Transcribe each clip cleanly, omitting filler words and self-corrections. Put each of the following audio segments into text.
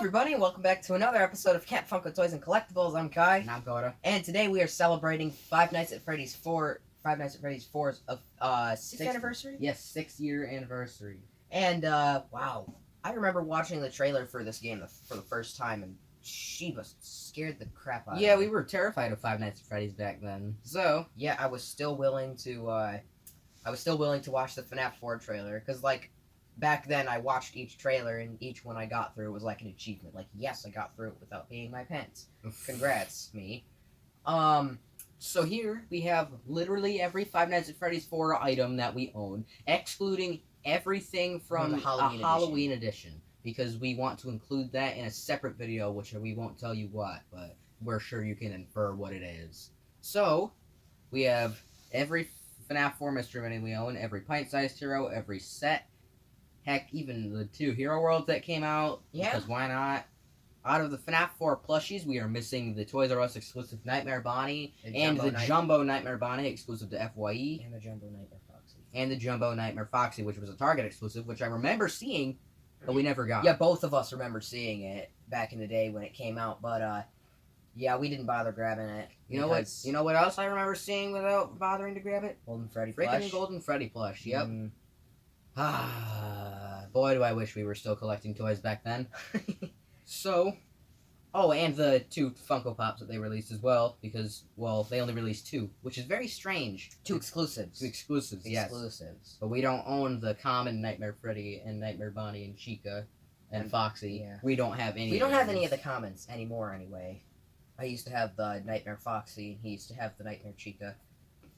everybody, and welcome back to another episode of Camp Funko Toys and Collectibles. I'm Kai. And I'm Gora. And today we are celebrating Five Nights at Freddy's 4's of 6th anniversary? Yes, 6-year anniversary. And wow. I remember watching the trailer for this game for the first time, and Sheba scared the crap out of me. Yeah, we were terrified of Five Nights at Freddy's back then. So yeah, I was still willing to watch the Fnaf 4 trailer, because back then I watched each trailer, and each one I got through was like an achievement. Like, yes, I got through it without peeing my pants. Congrats, me. So here we have literally every Five Nights at Freddy's 4 item that we own, excluding everything from the Halloween edition, because we want to include that in a separate video, which we won't tell you what, but we're sure you can infer what it is. So we have every FNAF 4 Mystery Mini we own, every pint-sized hero, every set. Heck, even the 2 Hero Worlds that came out. Yeah. Because why not? Out of the FNAF 4 plushies, we are missing the Toys R Us exclusive Nightmare Bonnie and the Jumbo Nightmare Bonnie exclusive to FYE. And the Jumbo Nightmare Foxy. And the Jumbo Nightmare Foxy, which was a Target exclusive, which I remember seeing, but we never got. Yeah, both of us remember seeing it back in the day when it came out, but yeah, we didn't bother grabbing it. You know what? You know what else I remember seeing without bothering to grab it? Golden Freddy Freaking plush. Golden Freddy plush. Yep. Boy, do I wish we were still collecting toys back then. So, oh, and the 2 Funko Pops that they released as well, because, well, they only released 2, which is very strange. 2 exclusives. 2 exclusives, yes. Exclusives. But we don't own the common Nightmare Freddy and Nightmare Bonnie and Chica and Foxy. Yeah. We don't have any. We don't have any of the commons anymore, anyway. I used to have the Nightmare Foxy. He used to have the Nightmare Chica.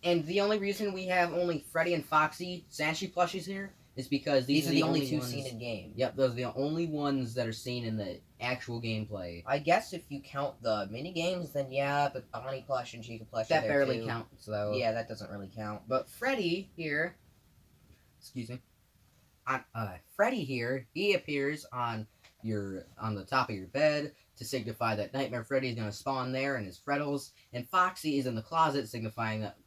And the only reason we have only Freddy and Foxy Sanshi plushies here is because these are the only 2 ones seen in game. Yep, those are the only ones that are seen in the actual gameplay. I guess if you count the mini games, then yeah, but Bonnie plush and Chica plush That are there barely too. counts, though. Yeah, that doesn't really count. But Freddy here, excuse me, Freddy here, he appears on the top of your bed to signify that Nightmare Freddy is going to spawn there in his frettles, and Foxy is in the closet, signifying that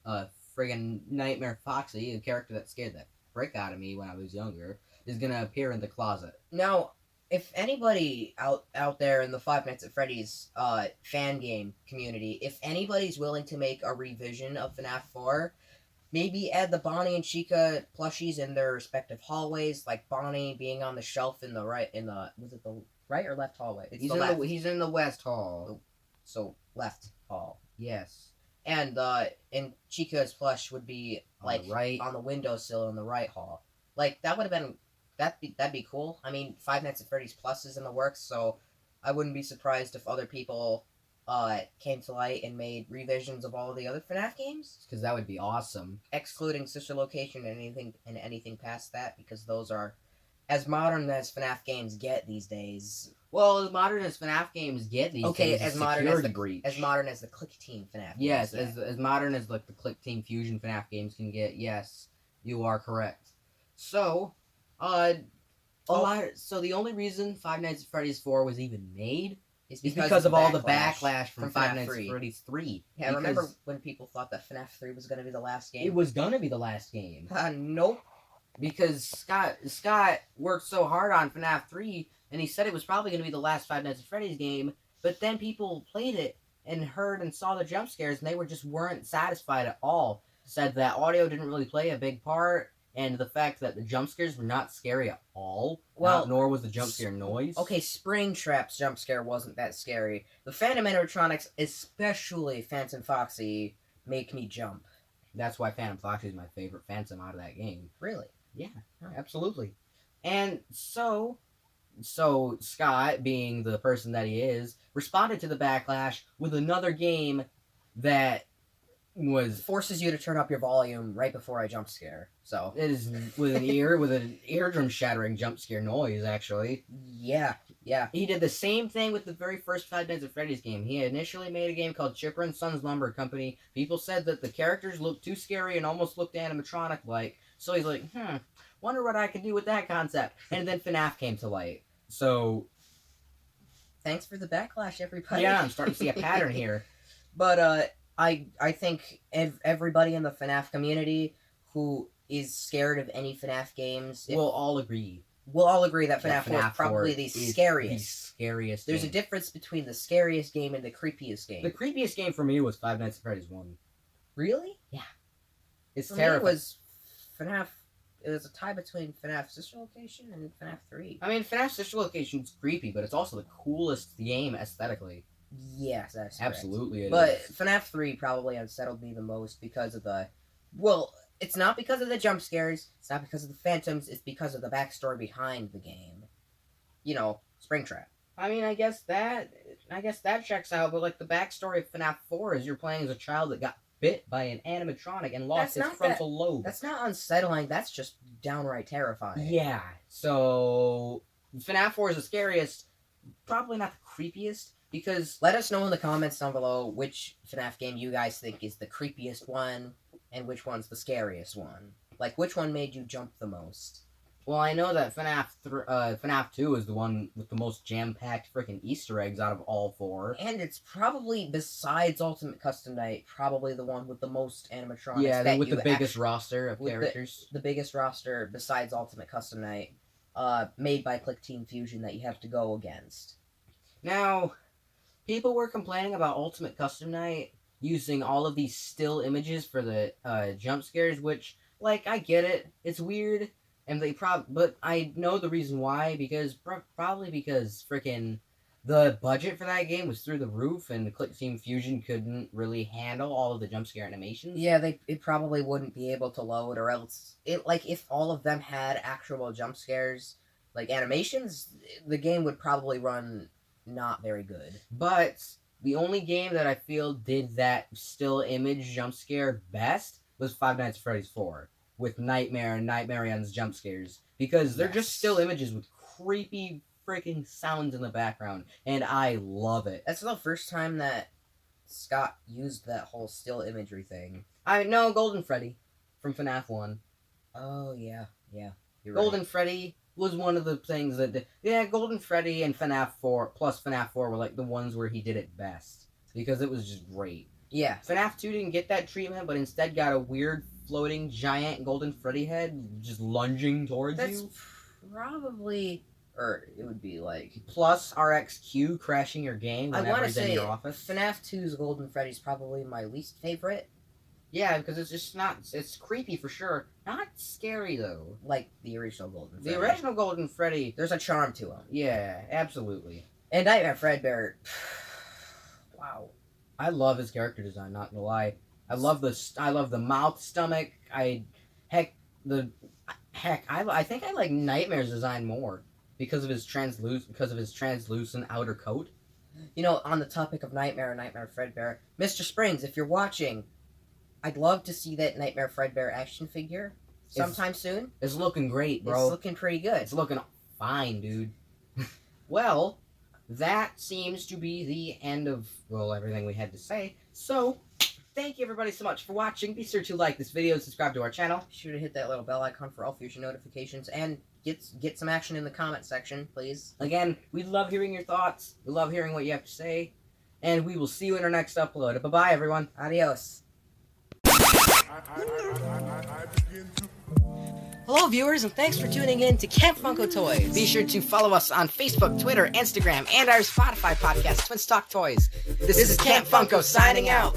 friggin' Nightmare Foxy, a character that scared the frick out of me when I was younger, is going to appear in the closet. Now, if anybody out there in the Five Nights at Freddy's fan game community, if anybody's willing to make a revision of FNAF 4, maybe add the Bonnie and Chica plushies in their respective hallways, like Bonnie being on the shelf in the right, was it the right or left hallway? It's the left. He's in the West Hall. So, left hall. Yes. And Chica's plush would be like on the windowsill in the right hall. Like, that would have been that'd be cool. I mean, Five Nights at Freddy's Plus is in the works, so I wouldn't be surprised if other people came to light and made revisions of all the other FNAF games. Because that would be awesome. Excluding Sister Location and anything past that, because those are as modern as FNAF games get these days. Well, as modern as FNAF games get these days, as modern as the Click Team FNAF yes, games. as modern as like the Click Team Fusion FNAF games can get. Yes, you are correct. So, so the only reason Five Nights at Freddy's 4 was even made is because of all the backlash from Five Nights at Freddy's 3. Yeah, I remember when people thought that FNAF 3 was going to be the last game. It was going to be the last game. Nope. Because Scott worked so hard on FNAF 3, and he said it was probably going to be the last Five Nights at Freddy's game, but then people played it and heard and saw the jump scares, and they weren't satisfied at all. Said that audio didn't really play a big part, and the fact that the jump scares were not scary at all, nor was the jump scare noise. Okay, Springtrap's jump scare wasn't that scary. The Phantom animatronics, especially Phantom Foxy, make me jump. That's why Phantom Foxy is my favorite Phantom out of that game. Really? Yeah, absolutely. And so Scott, being the person that he is, responded to the backlash with another game that forces you to turn up your volume right before I jump scare. So it is with an eardrum shattering jump scare noise, actually. Yeah. He did the same thing with the very first Five Nights at Freddy's game. He initially made a game called Chipper and Sons Lumber Company. People said that the characters looked too scary and almost looked animatronic-like. So he's like, wonder what I could do with that concept. And then FNAF came to light. So thanks for the backlash, everybody. Yeah, I'm starting to see a pattern here. But I think everybody in the FNAF community who is scared of any FNAF games will all agree we'll all agree that Yeah, FNAF 4 is probably the scariest. Scariest. There's a game. difference between the scariest game and the creepiest game. The creepiest game for me was Five Nights at Freddy's 1. Really? Yeah. It's For terrifying. me, it was FNAF. It was a tie between FNAF Sister Location and FNAF 3. I mean, FNAF Sister Location's creepy, but it's also the coolest game aesthetically. Yes, that's correct. Absolutely, But is. FNAF 3 probably unsettled me the most because of the. Well, it's not because of the jump scares, it's not because of the phantoms, it's because of the backstory behind the game. You know, Springtrap. I mean, I guess that checks out. But like the backstory of FNAF 4 is you're playing as a child that got bit by an animatronic and lost That's its not frontal lobe. That's not unsettling, that's just downright terrifying. Yeah. So FNAF 4 is the scariest, probably not the creepiest, because Let us know in the comments down below which FNAF game you guys think is the creepiest one and which one's the scariest one. Like, which one made you jump the most? well, I know that FNAF 2 is the one with the most jam-packed freaking Easter eggs out of all 4. And it's probably, besides Ultimate Custom Night, probably the one with the most animatronics. Yeah, that with you the biggest roster of with characters. The biggest roster besides Ultimate Custom Night, made by Click Team Fusion that you have to go against. Now, people were complaining about Ultimate Custom Night using all of these still images for the jump scares, which, like, I get it. It's weird, and but I know the reason why, because probably because freaking the budget for that game was through the roof, and Click Team Fusion couldn't really handle all of the jump scare animations. Yeah, it probably wouldn't be able to load, or else if all of them had actual jump scares, like animations, the game would probably run not very good. But the only game that I feel did that still image jump scare best was Five Nights at Freddy's 4 with Nightmare and Nightmarion's jump scares, because they're just still images with creepy freaking sounds in the background, and I love it. That's the first time that Scott used that whole still imagery thing. I know Golden Freddy from FNAF 1. Oh yeah, you're Golden Freddy was one of the things that Golden Freddy and FNAF 4 plus FNAF 4 were like the ones where he did it best, because it was just great. Yeah. FNAF 2 didn't get that treatment, but instead got a weird floating giant Golden Freddy head just lunging towards you. That's probably, or it would be like, Plus RXQ crashing your game I whenever want to he's in say your office. FNAF 2's Golden Freddy's probably my least favorite. Yeah, because it's just not. It's creepy for sure. Not scary though. Like the original Golden Freddy. The original Golden Freddy. There's a charm to him. Yeah, absolutely. And Nightmare Fredbear. Wow. I love his character design. Not gonna lie. I love the mouth, stomach. I think I like Nightmare's design more because of his translucent outer coat. You know, on the topic of Nightmare and Nightmare Fredbear, Mr. Springs, if you're watching, I'd love to see that Nightmare Fredbear action figure sometime soon. It's looking great, bro. It's looking pretty good. It's looking fine, dude. Well, that seems to be the end of, well, everything we had to say. So, thank you everybody so much for watching. Be sure to like this video and subscribe to our channel. Be sure to hit that little bell icon for all future notifications, and get some action in the comment section, please. Again, we love hearing your thoughts. We love hearing what you have to say. And we will see you in our next upload. Bye-bye, everyone. Adios. Hello, viewers, and thanks for tuning in to Camp Funko Toys. Be sure to follow us on Facebook, Twitter, Instagram, and our Spotify podcast, Twins Talk Toys. This is Camp Funko signing out.